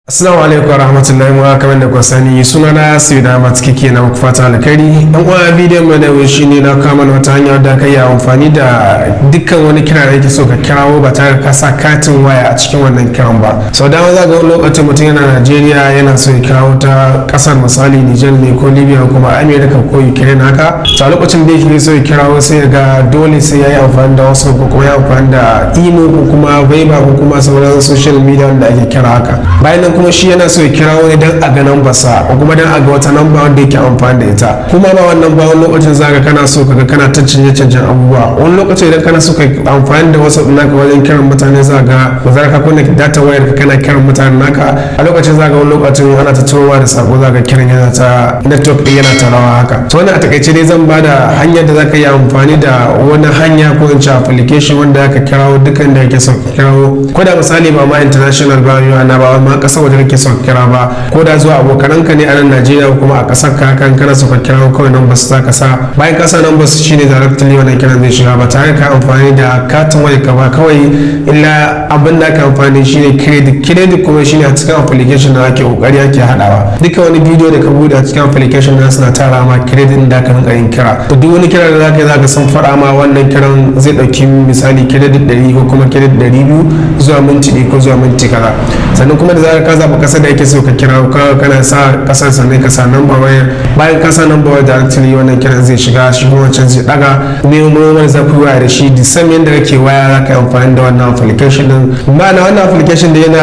Assalamu alaikum warahmatullahi wabarakatuh. Da kwasani sunana Sayyida Matkike na muku fata alkhairi. Dan uwa bidiyon mu da yau shine na kama wata hanya da kai amfani da dukkan wani kira da yake so ka kirawo ba tare ka sa katin waya a cikin wannan kiran ba. Sau da za ga lokacin mutum yana Najeriya yana so ya kirawo ta kasar misali Niger ne ko Libya ko kuma America ko Ukraine haka. To lokacin da yake so ya kirawo sai ga dole sai yayi amfani da WhatsApp ko kuma ya amfani da email ko kuma Viber ko kuma sauran social media da ake kira haka. Bayan kuma shi yana so ya kira wani dan a ga nambasa ko kuma dan a ga wata namba wanda yake amfani da ita kuma ba wannan ba wani lokacin zaka kana so kaga kana ta canje abubuwa wani lokacin idan kana so ka amfani da wasu naka wajen kiran mutane za ga ba za ka kunna data wayar ka kana kiran mutane naka a lokacin za ga wani lokacin ana ta turowa da sako za ka kiran yana ta network din yana ta rawa haka to wannan a takaice dai zan bada hanyar da zaka yi amfani da wani hanya ko in ce application wanda zaka kirawo dukkan da yake so kirawo ko da misali ba ma international ba yana ba ma kasar waje kake so kira ba ko da zuwa abokananka ne a nan Najeriya kuma a kasar ka kan kana so ka kira kawai numbers za ka sa bayan ka sa numbers shine directly wannan kiran zai shiga ba tare ka amfani da katin waya ka ba kawai illa abin da ka amfani shine credit kuma shine a cikin application da ake kokari ake hadawa duka wani bidiyo da ka bude a cikin application da suna tara ma credit da ka rinka yin kira to duk wani kira da zaka yi zaka san fara ma wannan kiran zai dauki misali credit 100 ko kuma credit 200 zuwa minti 1 ko zuwa minti kaza sannan kuma da zaka ka zaba kasar da yake so ka kira kana sa kasar sannan ka sa number waya bayan ka sa number waya directly wannan kiran zai shiga shi kuma wancan zai daga ne wani za ku waya da shi the same yanda kake waya za ka yi amfani da wannan application din ma'ana wannan application da yana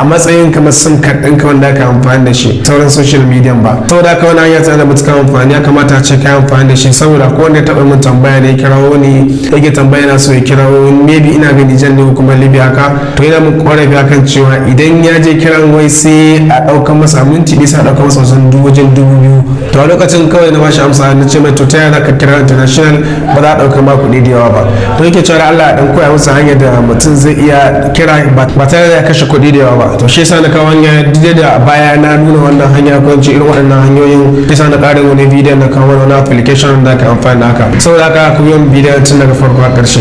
a matsayin kamar sim card ɗinka wanda ka amfani da shi sauran social media ba saboda haka wani hanya tana da matuƙar amfani ya kamata a ce ka yi amfani da shi saboda ko wanda ya taɓa min tambaya ne kirawo ne yake tambaya na so ya kirawo maybe ina ga Nijar ne ko kuma Libya haka to yana min ƙorafi akan cewa idan ya je kiran wai sai a ɗaukar masa minti bisa a ɗaukar masa wajen 2,000 to a lokacin kawai na bashi amsa na ce mai to ta yana ka kira international ba za a ɗaukar ma kuɗi da yawa ba to yake cewa Allah ya ɗan koya masa hanyar da mutum zai iya kira ba tare da ya kashe kuɗi da yawa ba to shi yasa na kawo hanya duk da baya na nuna wannan hanya ko irin waɗannan hanyoyin yasa na ƙarin wani bidiyon na kawo wani application da ka amfani da haka saboda haka ku yi bidiyon tun daga farko a ƙarshe.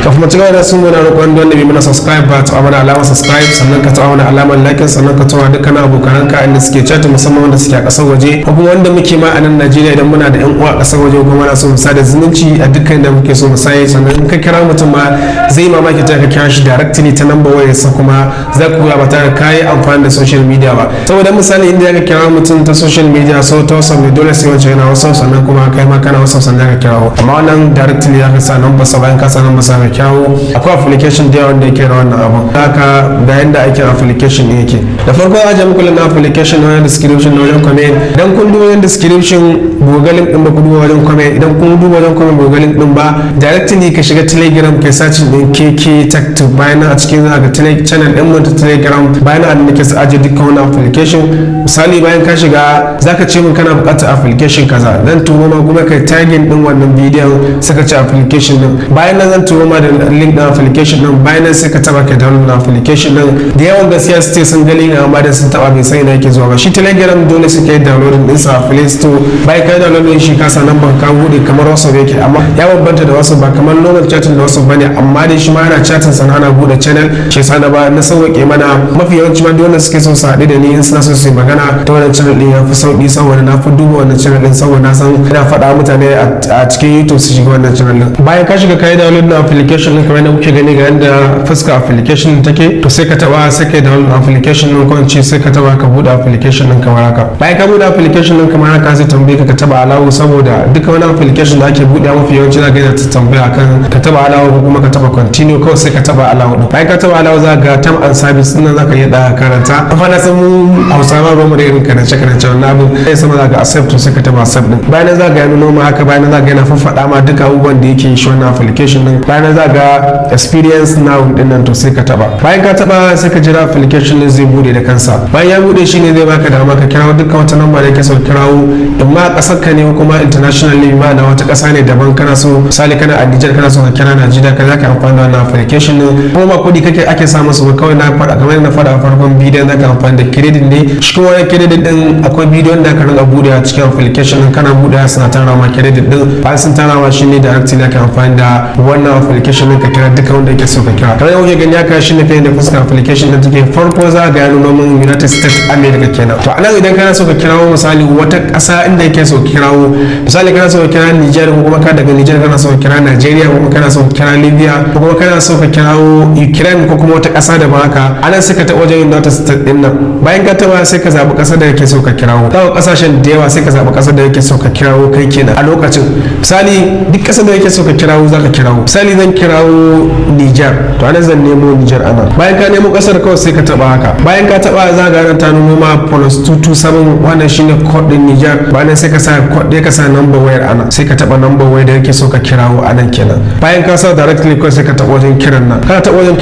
kafin mu cigaba da sun muna roƙon don da bi mana subscribe ba ta mana alamar subscribe sannan ka taɓa mana alamar like sannan ka taɓa dukkan abokananka inda suke chat musamman wanda suke a ƙasar waje ko kuma wanda muke ma a nan Najeriya idan muna da ƴan uwa a ƙasar waje kuma muna so mu sada zumunci a dukkan da muke so mu sai sannan in ka kira mutum ma zai mamaki ta ka kira shi directly ta number wayarsa kuma za ku ba tare ka yi amfani da social media ba saboda misali inda ka kira mutum ta social media so ta WhatsApp ne dole sai wancan yana WhatsApp sannan kuma kai ma kana WhatsApp sannan ka kirawo amma wannan directly ya ka sa number sa bayan ka sa number sa ka kyawo akwai application da wanda yake da wannan abu haka da yanda ake application ne yake da farko ya jami kullum na application na description na wajen comment idan kun duba wajen description bugalin din ba ku duba wajen comment idan kun duba wajen comment bugalin din ba directly ka shiga telegram kai search din KK Tech bayan a cikin zaka channel din mu ta telegram bayan a nake su aje dukkan wannan application misali bayan ka shiga zaka ce mun kana buƙatar application kaza zan turo ma kuma kai tagging din wannan bidiyon saka ci application din bayan nan zan turo ma da link na application din bayan nan sai ka taba ka download application din da yawan gaskiya su ce sun ga link amma da sun taba bai sai na yake zuwa ba shi telegram dole su kai download din sa a Play Store bayan ka download din shi ka sa number ka bude kamar WhatsApp yake amma ya bambanta da WhatsApp ba kamar normal chatting da WhatsApp bane amma dai shi ma yana chatting sana ana bude channel shi yasa na ba na sauke mana mafi yawanci ma dole suke so su haɗu da ni in suna so su yi magana ta wannan channel din ya fi sauki saboda na fi duba wannan channel din saboda na san ina faɗa mutane a cikin YouTube su shiga wannan channel din bayan ka shiga kai download na application din kamar yadda kuke gani ga yadda fuska application take to sai ka taba sai ka download application din ko ce sai ka taba ka bude application din kamar haka bayan ka bude application din kamar haka sai tambaye ka taba alawo saboda duka wani application da ake bude mafi yawanci za ka ga ta tambaya kan ka taba alawo ko kuma ka taba continue kawai sai ka taba alawo din bayan ka taba alawo za ka ga term and service din nan za ka iya da karanta amma na san mu Hausawa ba mu da irin karance wannan abu sai sama za ka accept sai ka taba accept din bayan za ka ga nuna ma haka bayan za ka yana faɗa ma duka abubuwan da yake shi wannan application din bayan za ka ga experience now din nan to sai ka taba. Bayan ka taba sai ka jira application din zai bude da kansa. Bayan ya bude shi ne zai baka dama ka kirawo dukkan wata namba da kake so kirawo, amma kasar ka ne kuma internationally ma na wata kasa ne daban kana so misali kana a Niger kana so ka kira Najeriya ka zaka amfani da wannan application din. Kuma ba kudi kake ake sa musu ba, kawai na fada kamar na fada a farkon bidiyon zaka amfani da credit ne. Shi kuma wannan credit din akwai bidiyon da ka rinka bude a cikin application din, kana bude suna tara ma credit din. Bayan sun tara ma shine directly zaka amfani da wannan application din ka kira duka wanda yake so ka kira. Kamar yadda kuke gani haka shine fa da fuskar application din take. Farko za ga ya nuna min United States America kenan. To anan idan kana so ka kirawo misali wata kasa inda yake so kirawo, misali kana so ka kira Niger ko kuma ka daga Niger kana so ka kira Nigeria ko kuma kana so ka kira Libya ko kuma kana so ka kirawo Ukraine ko kuma wata kasa da ba haka, anan sai ka taɓa wajen United States din nan. Bayan ka taɓa sai ka zaɓi ƙasar da yake so ka kirawo. Kawo ƙasashen da yawa sai ka zaɓi ƙasar da yake so ka kirawo kai kenan a lokacin. Misali duk ƙasar da yake so ka kirawo za ka kirawo. Misali zan kirawo Niger, to anan zan nemo Niger anan. Bayan ka nemo ƙasar kawai sai ka taɓa haka. Bayan ka taɓa za ga ta nuno ma +227 wannan shine code din Niger. Bayan sai ka sa code ɗaya ka sa number wayar anan, sai ka taɓa number wayar da yake so ka kirawo anan kenan. Bayan ka sa directly kawai sai ka taɓa wajen kiran nan. Kana taɓa wajen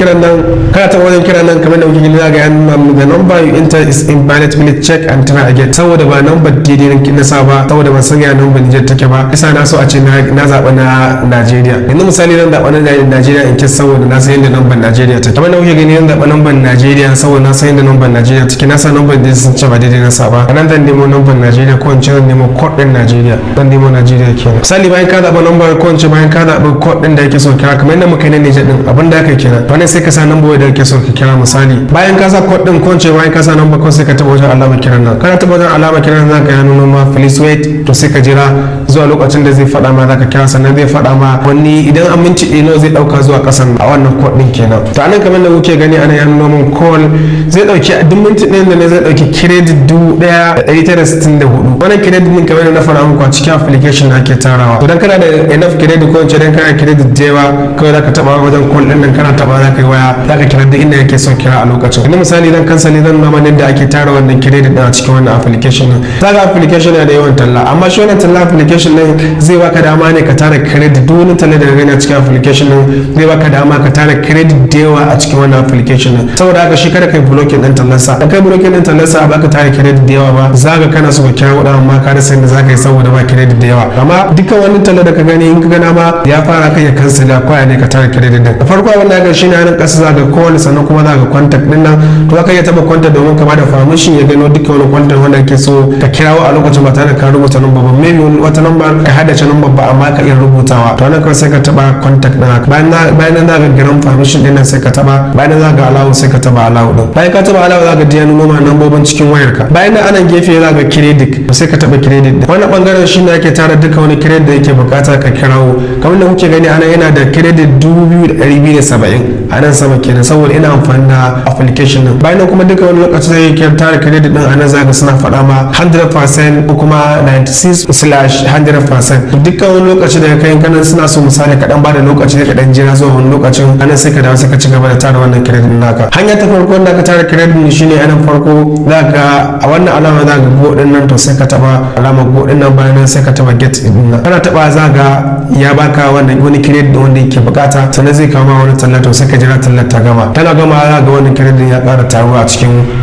kiran nan kamar da kuke gani za ga yan the number you enter is invalid, please check and try again. Saboda ba number daidai na sa ba, saboda ban san ya number Niger take ba, isa na so a ce na zaɓa na Najeriya. Yanzu misali zan zaɓa na Najeriya in kes saboda na san yadda number Najeriya take. Kamar da kuke gani zan zaɓa number Najeriya saboda na san yadda number Najeriya take. Na sa number da sun ce ba daidai na sa ba. Anan zan nemo number Najeriya ko in ce zan nemo code din Najeriya. Zan nemo Najeriya kenan. Misali bayan ka zaɓa number ko in ce bayan ka zaɓa code din da yake so kira, kamar yadda muka yi na Niger din abin da aka kira. Wannan sai ka sa number da yake so ka kira. Misali bayan ka sa code din ko in ce bayan ka sa number ko sai ka taɓa wajen alama kiran nan. Kana taɓa wajen alama kiran nan zaka ya nuna ma please wait, to sai ka jira zuwa lokacin da zai faɗa ma zaka kira, sannan zai faɗa ma wani idan an minti ɗaya zai ɗauka zuwa ƙasan a wannan code din kenan. To anan kamar da kuke gani ana ya nuna min call zai ɗauki a duk minti ɗayan da ne zai ɗauki credit 1964. Wannan credit din kamar da na faɗa muku a cikin application ake tarawa. To dan kana da enough credit ko in ce dan kana credit da yawa kawai zaka taɓa wajen call din nan, kana taɓa zaka yi waya zaka kira duk inda yake son kira a lokacin. Yanzu misali dan kansali zan nuna mana yadda ake tara wannan credit din a cikin wannan application din. Zaga application yana da yawan talla, amma shi wannan talla application din zai baka dama ne ka tara credit. Duk wani talla da gani a cikin application din zai baka dama ka tara credit da yawa a cikin wannan application din. Saboda haka shi kada kai blocking din tallarsa. Da kai blocking din tallarsa ba ka tara credit da yawa ba, zaga kana so ka kira wadannan amma ka rasa yadda zaka yi saboda ba credit da yawa. Amma dukkan wani talla da ka gani in ka gana ma ya fara kai ya cancel ya kwaya ne ka tara credit din. Da farko abin da ga shine nan kasa zaga call, sannan kuma zaga contact din nan. To zaka iya taba contact domin ka bada permission ya gano dukkan wani contact wanda ke so ka kirawo a lokacin ba tare da ka rubuta number ba. Maybe wata number ka haddace number ba amma ka iya rubutawa. To nan kawai sai ka taba contact din haka. Bayan nan zaga garan permission din nan sai ka taba. Bayan nan zaga allow sai ka taba allow din. Bayan ka taba allow zaka ji ya nuno ma nambobin cikin wayarka. Bayan nan anan gefe zaga credit, sai ka taba credit din. Wannan bangaren shine ake tara dukkan wani credit da yake bukata ka kirawo. Kamar da kuke gani anan yana da credit 2270 a nan sama kenan saboda ina amfani da application din. Bayan nan kuma duka wani lokaci zai yi tara credit din anan zaka suna faɗa ma 100% ko kuma 96/100%. dukkan wani lokaci da kai kanan suna so misali ka dan bada lokaci da ka dan jira zuwa wani lokacin anan sai ka dawo sai ka ci gaba da tara wannan credit din naka. Hanya ta farko da ka tara credit din shine anan farko zaka a wannan alama zaka go din nan, to sai ka taba alama go din nan, bayan nan sai ka taba get din nan. Kana taba zaka ya baka wannan wani credit din wanda yake bukata, sannan zai kama wani talla, to sai ka jira tallar ta gama. Tana gama za ga wannan credit din ya ƙara taruwa a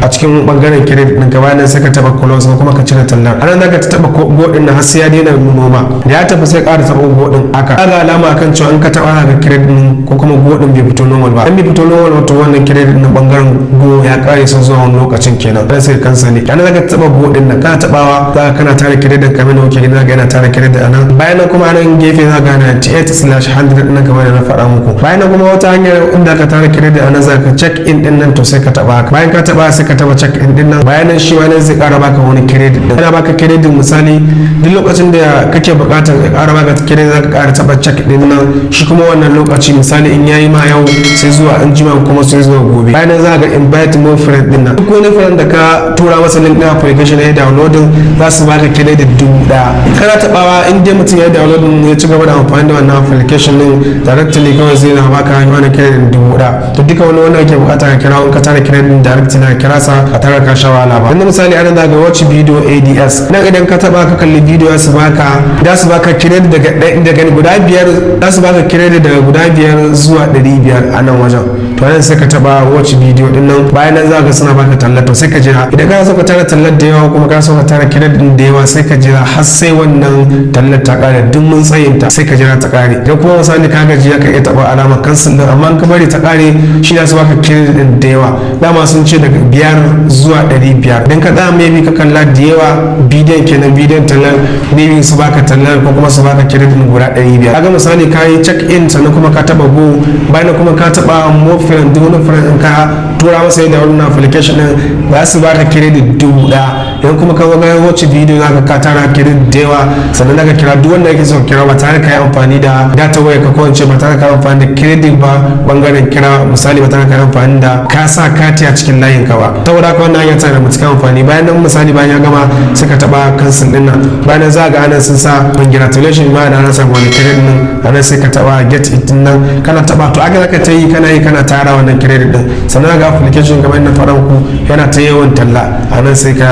cikin bangaren credit din. Bayan nan sai ka taba close kuma ka cire tallar. anan zaka taba go din nan har sai ya daina noma. Da ya tafi sai ƙara taba go din aka ga alama akan cewa in ka taba ga credit din ko kuma go din bai fito normal ba. In bai fito normal to wannan credit din bangaren go ya ƙare sun zuwa wani lokacin kenan sai ka cancel. anan zaka taba go din nan, kana tabawa zaka kana tare credit din kamar da kuke gani zaka yana tare credit anan. Bayan nan kuma anan gefe zaka ga 98/100 din nan kamar da na faɗa muku. Bayan nan kuma wata hanyar inda ka tare credit anan zaka check in din nan, to sai ka taba haka. Bayan ka taba sai ka taba check in din nan. Bayan nan shi ma nan zai ƙara baka wani credit din. Yana baka credit misali duk lokacin da kake buƙatar ya ƙara baka credit zaka ƙara taba check din nan. Shi kuma wannan lokaci misali in yayi ma yau sai zuwa an jima kuma sai zuwa gobe. Bayan nan zaka ga invite more friend din nan. Duk wani friend da ka tura masa link din application ya downloading za su baka credit 1000 kana tabawa in dai mutum ya download ya ci gaba da amfani da wannan application din directly kawai zai na baka wani credit 1000 to duka wani wanda yake bukata ka kira in ka tara credit directly na kira sa a tara ka shawala ba dan misali anan daga watch video ads nan idan ka taba ka kalli video su baka credit daga guda 5 za su baka credit daga guda 5 zuwa 500 a nan wajen to nan sai ka taba watch video din nan bayan nan za ka suna baka tallar to sai ka jira idan ka so ka tara tallar da yawa kuma ka so ka tara credit din da yawa sai ka jira har sai wannan tallar ta kare duk mun tsayin ta sai ka jira ta kare idan kuma misali ka gaji ka iya taba alamar cancel din amma ka bari ta kare shi da su baka credit din da yawa dama sun ce daga 5 zuwa 500 idan ka da maybe ka kalla da yawa bidiyon kenan bidiyon tallar maybe su baka tallar ko kuma su baka credit din guda 500 kaga misali ka yi check in sannan kuma ka taba go bayan kuma ka taba more friend duk wani friend ka tura masa da wannan application din ba su baka credit 1000 idan kuma ka ga watch video zaka ka tara credit da yawa sannan zaka kira duk wanda yake so kira ba tare ka yi amfani da data waya ka ko ba tare ka yi amfani da credit ba bangaren kira misali ba tare ka yi amfani da ka sa kati a cikin layin ka ba saboda haka wannan hanya tana da matuƙar amfani bayan nan misali bayan ya gama suka taba cancel din nan bayan za ga anan sun sa congratulations ma da ana samu wani credit din anan sai ka taba get it din nan kana taba to aka zaka ta yi kana tara wannan credit din sannan ga application kamar yadda faɗa ku yana ta yawan talla anan sai ka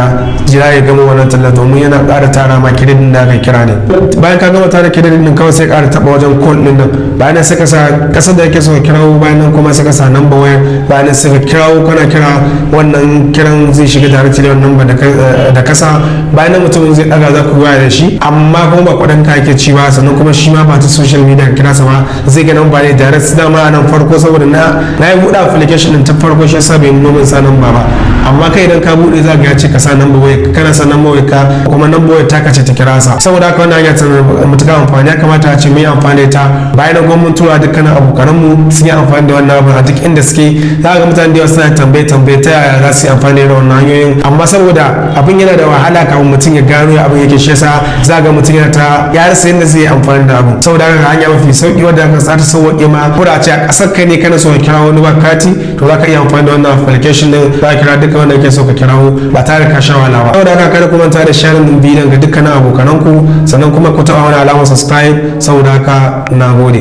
jira ya gama wannan talla domin yana ƙara tara ma credit din da aka kira ne bayan ka gama tara credit din kawai sai ƙara taba wajen call din nan bayan nan sai ka sa kasar da yake so ka kirawo bayan nan kuma sai ka sa number waya bayan nan sai ka kirawo kana kira wannan kiran zai shiga directly da wannan number da kasa bayan nan mutum zai daga za ku waya da shi amma kuma ba kuɗin ka yake ci ba sannan kuma shi ma ba ta social media kira sa ba zai ga number ne direct dama nan farko saboda na yi buɗe application din ta farko shi yasa bai nuna min sa number ba amma kai idan ka buɗe za ka ce ka sa number waya kana sa number waya ka kuma number waya ta kace ta kira sa saboda haka wannan hanya tana matuƙar amfani ya kamata a ce mu yi amfani da ta bayan nan gwamnati tura dukkanin abokanan mu sun yi amfani da wannan abu a duk inda suke za ga mutane da yawa suna tambaye ta yaya za su yi amfani da wannan hanyoyin amma saboda abin yana da wahala kafin mutum ya gano ya abin yake shi yasa za ga mutum yana ta ya rasa yadda zai yi amfani da abu saboda haka hanya mafi sauki wadda ka sa ta sauƙi ma ko da ce a ƙasar ka ne kana so ka kira wani ba kati to za ka iya amfani da wannan application din za ka kira duka wanda kake so ka kirawo ba tare da ka sha wahala ba saboda haka kada ku manta da sharing din bidiyon ga dukkanin abokananku sannan kuma ku taɓa wani alamar subscribe saboda haka na gode.